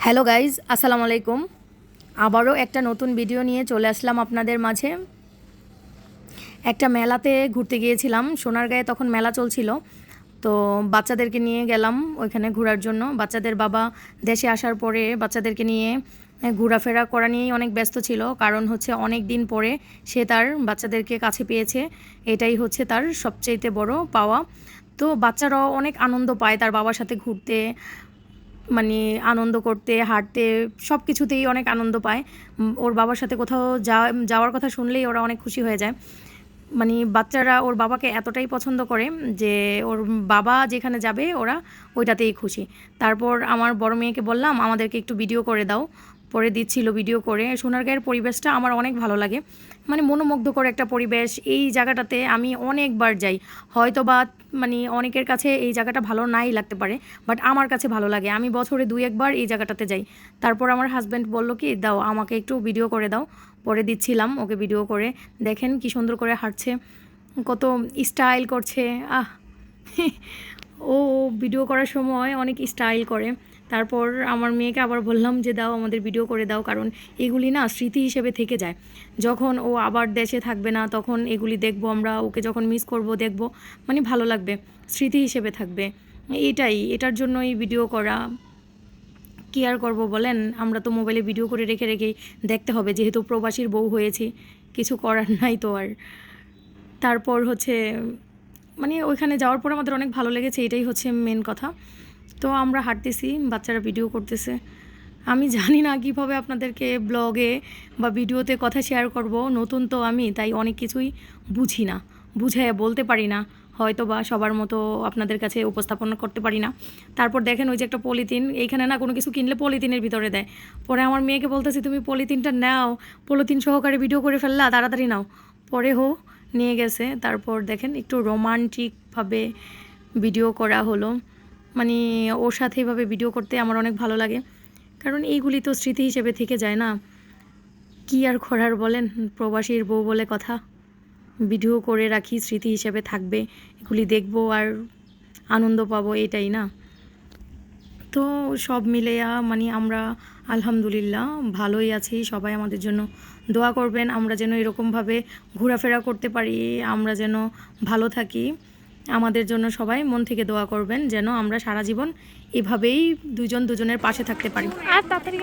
Hello guys, আসসালামু আলাইকুম। আবারও একটা নতুন ভিডিও নিয়ে চলে আসলাম আপনাদের মাঝে। একটা মেলাতে ঘুরতে গিয়েছিলাম, সোনারগাঁয়ে তখন মেলা চলছিল। তো বাচ্চাদেরকে নিয়ে গেলাম ওইখানে ঘোরার জন্য। বাচ্চাদের বাবা দেশে আসার পরে বাচ্চাদেরকে নিয়ে ঘোরাফেরা করা নিয়েই অনেক ব্যস্ত ছিল, কারণ হচ্ছে অনেক দিন পরে সে তার বাচ্চাদেরকে কাছে পেয়েছে। এটাই হচ্ছে তার সবচেয়ে বড় পাওয়া। তো বাচ্চারাও অনেক আনন্দ পায় তার বাবার সাথে ঘুরতে, মানে আনন্দ করতে, হাঁটতে, সব কিছুতেই অনেক আনন্দ পায়। ওর বাবার সাথে কোথাও যাওয়ার কথা শুনলেই ওরা অনেক খুশি হয়ে যায়। মানে বাচ্চারা ওর বাবাকে এতটাই পছন্দ করে যে ওর বাবা যেখানে যাবে ওরা ওইটাতেই খুশি। তারপর আমার বড় মেয়েকে বললাম আমাদেরকে একটু ভিডিও করে দাও, পরে দিচ্ছিল ভিডিও করে। সোনারগাঁয়ের পরিবেশটা আমার অনেক ভালো লাগে, মানে মনোমুগ্ধকর একটা পরিবেশ। এই জায়গাটাতে আমি অনেকবার যাই, হয়তো বা মানে অনেকের কাছে এই জায়গাটা ভালো নাই লাগতে পারে, বাট আমার কাছে ভালো লাগে। আমি বছরে 2-1 বার এই জায়গাটাতে যাই। তারপর আমার হাজব্যান্ড বলল কি, দাও আমাকে একটু ভিডিও করে দাও। পরে দিচ্ছিলাম ওকে ভিডিও করে। দেখেন কি সুন্দর করে হাঁটছে, কত স্টাইল করছে। আহ ও ভিডিও করার সময় অনেক স্টাইল করে। তারপর আমার মেয়েকে আবার বললাম যে দাও আমাদের ভিডিও করে দাও, কারণ এগুলি না স্মৃতি হিসেবে থেকে যায়। যখন ও আবার দেশে থাকবে না তখন এগুলি দেখবো আমরা, ওকে যখন মিস করব দেখবো, মানে ভালো লাগবে, স্মৃতি হিসেবে থাকবে। এটার জন্যই ভিডিও করা। কী আর করবো বলেন, আমরা তো মোবাইলে ভিডিও করে রেখে রেখেই দেখতে হবে, যেহেতু প্রবাসীর বউ হয়েছি, কিছু করার নাই তো আর। তারপর হচ্ছে মানে ওইখানে যাওয়ার পর আমাদের অনেক ভালো লেগেছে, এটাই হচ্ছে মেন কথা। তো আমরা হাঁটতেছি, বাচ্চারা ভিডিও করতেছে। আমি জানি না কীভাবে আপনাদেরকে ব্লগে বা ভিডিওতে কথা শেয়ার করব, নতুন তো আমি, তাই অনেক কিছুই বুঝি না, বুঝে বলতে পারি না, হয়তো বা সবার মতো আপনাদের কাছে উপস্থাপন করতে পারি না। তারপর দেখেন ওই যে একটা পলিথিন, এইখানে না কোনো কিছু কিনলে পলিথিনের ভিতরে দেয়। পরে আমার মেয়েকে বলতেছি তুমি পলিথিনটা নাও, পলিথিন সহকারে ভিডিও করে ফেললা, তাড়াতাড়ি নাও। পরে নিয়ে গেছে। তারপর দেখেন একটু রোমান্টিকভাবে ভিডিও করা হলো, মানে ওর সাথে এভাবে ভিডিও করতে আমার অনেক ভালো লাগে, কারণ এইগুলি তো স্মৃতি হিসেবে থেকে যায় না। কি আর করার বলেন, প্রবাসীর বউ বলে কথা, ভিডিও করে রাখি, স্মৃতি হিসেবে থাকবে, এগুলি দেখবো আর আনন্দ পাবো, এটাই না। তো সব মিলেয়া মানে আমরা আলহামদুলিল্লাহ ভালোই আছি। সবাই আমাদের জন্য দোয়া করবেন, আমরা যেন এরকমভাবে ঘোরাফেরা করতে পারি, আমরা যেন ভালো থাকি। আমাদের জন্য সবাই মন থেকে দোয়া করবেন, যেন আমরা সারা জীবন এভাবেই দুজন দুজনের পাশে থাকতে পারি। আর তাড়াতাড়ি